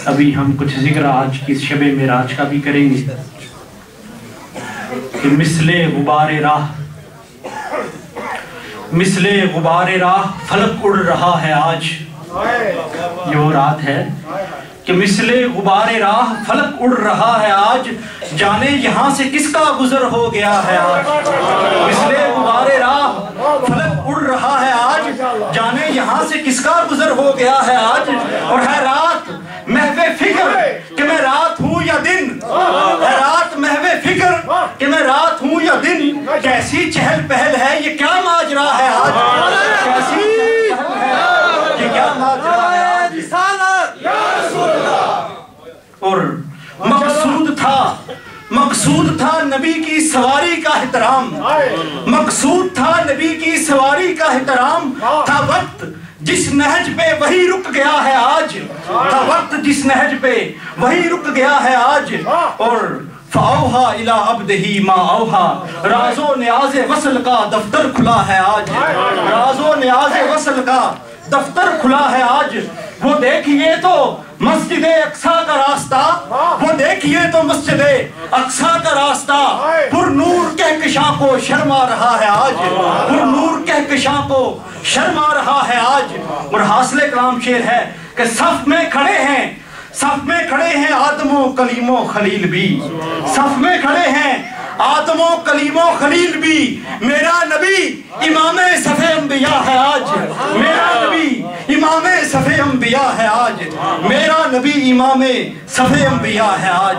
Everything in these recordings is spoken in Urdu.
ابھی ہم کچھ ذکر آج کی شب معراج کا بھی کریں گے کہ مثل غبار راہ فلک اڑ رہا ہے آج. یہ وہ رات ہے کہ مثل غبار راہ فلک اڑ رہا ہے آج, جانے یہاں سے کس کا گزر ہو گیا ہے آج. مثل غبار راہ فلک اڑ رہا ہے آج, جانے یہاں سے کس کا گزر ہو گیا ہے آج. اور ہے رات محو فکر کہ میں رات ہوں یا دن, ہے رات محو فکر کہ میں رات ہوں یا دن. کیسی چہل پہل ہے یہ کیا ماجرا ہے آج, کیسی چہل پہل ہے یہ کیا ماجرا ہے آج. اور مقصود تھا نبی کی سواری کا احترام, مقصود تھا نبی کی سواری کا احترام. تھا وقت جس نہج پہ وہی رک گیا ہے آج, تھا وقت جس نہج پہ وہی رک گیا ہے آج. اور فَأَوْحَا إِلَىٰ عَبْدِهِ مَا أَوْحَا, راز و نیاز وصل کا دفتر کھلا ہے آج, راز و نیاز وصل کا دفتر کھلا ہے آج. وہ دیکھئے تو مسجد اقصیٰ کا راستہ, وہ دیکھئے تو مسجد اقصیٰ کا راستہ, پر نور کہکشاں کو شرما رہا ہے آج, پر نور کہکشاں کو شرما رہا ہے آج. اور حاصل کلام شعر ہے کہ صف میں کھڑے ہیں آدم و کلیم و خلیل بھی, صف میں کھڑے ہیں آدم و کلیم و خلیل بھی. میرا نبی امام صف انبیاء ہے آج, میرا نبی امام صف انبیاء ہے آج, میرا نبی امام صف انبیاء ہے آج,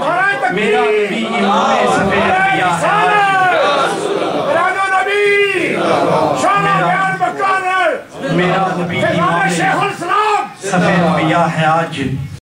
میرا نبی امام صف انبیاء ہے آج, میرا نبی امام صف انبیاء ہے آج.